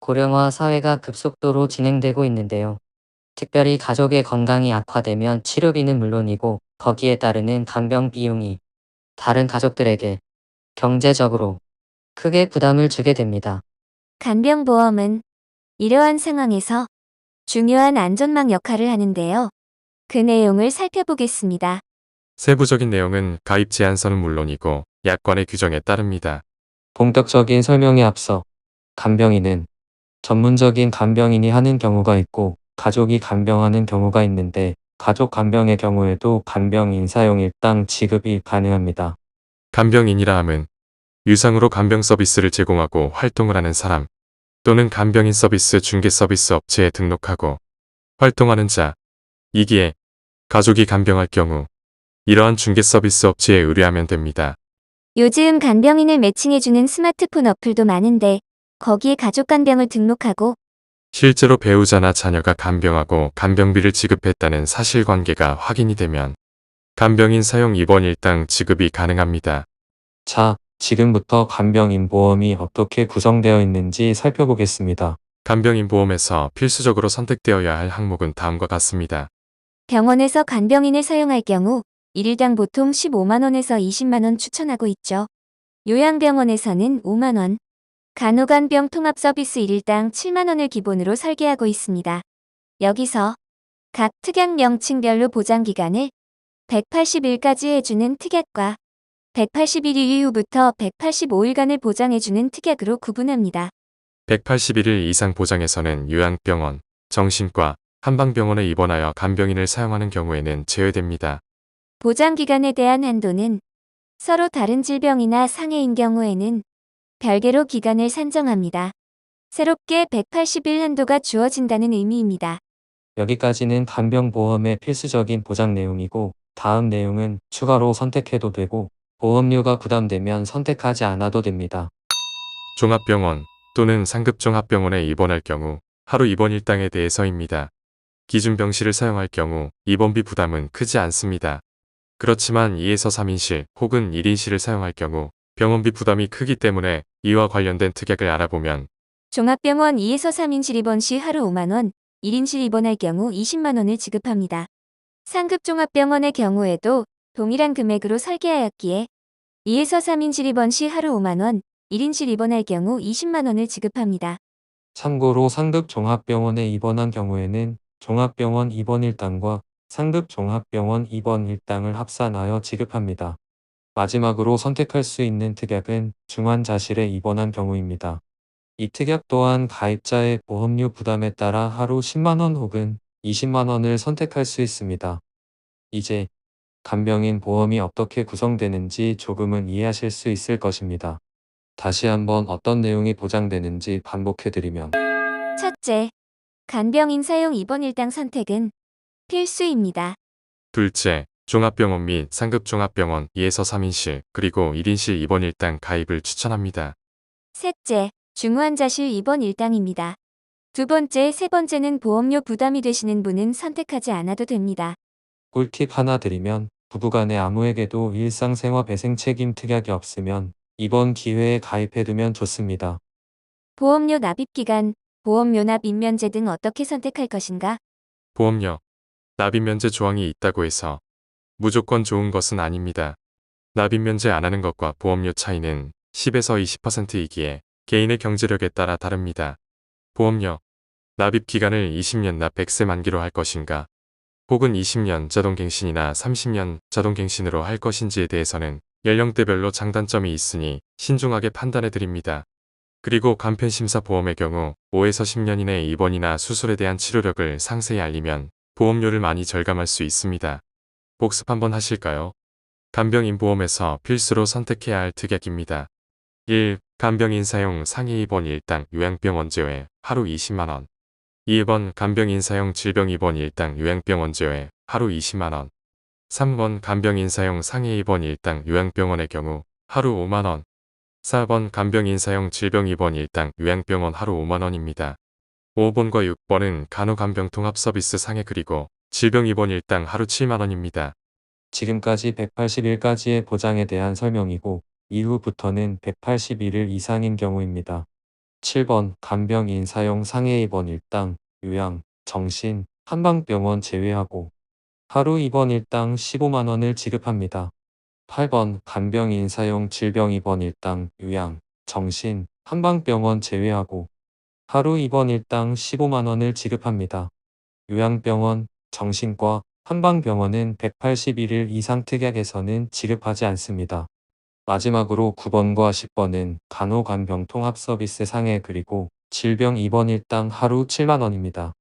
고령화 사회가 급속도로 진행되고 있는데요. 특별히 가족의 건강이 악화되면 치료비는 물론이고 거기에 따르는 간병 비용이 다른 가족들에게 경제적으로 크게 부담을 주게 됩니다. 간병보험은 이러한 상황에서 중요한 안전망 역할을 하는데요. 그 내용을 살펴보겠습니다. 세부적인 내용은 가입 제한서는 물론이고 약관의 규정에 따릅니다. 본격적인 설명에 앞서 간병인은 전문적인 간병인이 하는 경우가 있고 가족이 간병하는 경우가 있는데 가족 간병의 경우에도 간병인 사용 일당 지급이 가능합니다. 간병인이라 함은 유상으로 간병 서비스를 제공하고 활동을 하는 사람 또는 간병인 서비스 중개 서비스 업체에 등록하고 활동하는 자, 이기에 가족이 간병할 경우 이러한 중개 서비스 업체에 의뢰하면 됩니다. 요즘 간병인을 매칭해주는 스마트폰 어플도 많은데 거기에 가족 간병을 등록하고 실제로 배우자나 자녀가 간병하고 간병비를 지급했다는 사실관계가 확인이 되면 간병인 사용 입원 일당 지급이 가능합니다. 자, 지금부터 간병인 보험이 어떻게 구성되어 있는지 살펴보겠습니다. 간병인 보험에서 필수적으로 선택되어야 할 항목은 다음과 같습니다. 병원에서 간병인을 사용할 경우 1일당 보통 15만원에서 20만원 추천하고 있죠. 요양병원에서는 5만원, 간호간병 통합 서비스 1일당 7만원을 기본으로 설계하고 있습니다. 여기서 각 특약 명칭별로 보장기간을 180일까지 해주는 특약과 181일 이후부터 185일간을 보장해주는 특약으로 구분합니다. 181일 이상 보장에서는 요양병원, 정신과, 한방병원에 입원하여 간병인을 사용하는 경우에는 제외됩니다. 보장기간에 대한 한도는 서로 다른 질병이나 상해인 경우에는 별개로 기간을 산정합니다. 새롭게 180일 한도가 주어진다는 의미입니다. 여기까지는 간병보험의 필수적인 보장 내용이고 다음 내용은 추가로 선택해도 되고 보험료가 부담되면 선택하지 않아도 됩니다. 종합병원 또는 상급종합병원에 입원할 경우 하루 입원 일당에 대해서입니다. 기준병실을 사용할 경우 입원비 부담은 크지 않습니다. 그렇지만 2에서 3인실 혹은 1인실을 사용할 경우 병원비 부담이 크기 때문에 이와 관련된 특약을 알아보면 종합병원 2에서 3인실 입원 시 하루 5만원, 1인실 입원할 경우 20만원을 지급합니다. 상급종합병원의 경우에도 동일한 금액으로 설계하였기에 2에서 3인실 입원 시 하루 5만원, 1인실 입원할 경우 20만원을 지급합니다. 참고로 상급 종합병원에 입원한 경우에는 종합병원 입원 일당과 상급 종합병원 입원 일당을 합산하여 지급합니다. 마지막으로 선택할 수 있는 특약은 중환자실에 입원한 경우입니다. 이 특약 또한 가입자의 보험료 부담에 따라 하루 10만원 혹은 20만원을 선택할 수 있습니다. 이제 간병인 보험이 어떻게 구성되는지 조금은 이해하실 수 있을 것입니다. 다시 한번 어떤 내용이 보장되는지 반복해드리면 첫째, 간병인 사용 입원 일당 선택은 필수입니다. 둘째, 종합병원 및 상급종합병원 2에서 3인실 그리고 1인실 입원 일당 가입을 추천합니다. 셋째, 중환자실 입원 일당입니다. 두 번째, 세 번째는 보험료 부담이 되시는 분은 선택하지 않아도 됩니다. 꿀팁 하나 드리면 부부간에 아무에게도 일상생활 배생 책임 특약이 없으면 이번 기회에 가입해두면 좋습니다. 보험료 납입 기간, 보험료 납입 면제 등 어떻게 선택할 것인가? 보험료, 납입 면제 조항이 있다고 해서 무조건 좋은 것은 아닙니다. 납입 면제 안 하는 것과 보험료 차이는 10에서 20%이기에 개인의 경제력에 따라 다릅니다. 보험료, 납입 기간을 20년 납 100세 만기로 할 것인가, 혹은 20년 자동갱신이나 30년 자동갱신으로 할 것인지에 대해서는 연령대별로 장단점이 있으니 신중하게 판단해 드립니다. 그리고 간편심사 보험의 경우 5에서 10년 이내 입원이나 수술에 대한 치료력을 상세히 알리면 보험료를 많이 절감할 수 있습니다. 복습 한번 하실까요? 간병인 보험에서 필수로 선택해야 할 특약입니다. 1. 간병인 사용 상해 입원 일당 요양병원 제외 하루 20만원. 2번 간병인 사용 질병 입원 일당 요양병원 제외 하루 20만원. 3번 간병인 사용 상해 입원 일당 요양병원의 경우 하루 5만원. 4번 간병인 사용 질병 입원 일당 요양병원 하루 5만원입니다. 5번과 6번은 간호간병 통합 서비스 상해 그리고 질병 입원 일당 하루 7만원입니다. 지금까지 180일까지의 보장에 대한 설명이고 이후부터는 181일 이상인 경우입니다. 7번 간병 인사용 상해 입원 일당 요양, 정신, 한방병원 제외하고 하루 입원 일당 15만 원을 지급합니다. 8번 간병 인사용 질병 입원 일당 요양, 정신, 한방병원 제외하고 하루 입원 일당 15만 원을 지급합니다. 요양병원, 정신과, 한방병원은 181일 이상 특약에서는 지급하지 않습니다. 마지막으로 9번과 10번은 간호간병 통합 서비스 상해 그리고 질병 입원 일당 하루 7만 원입니다.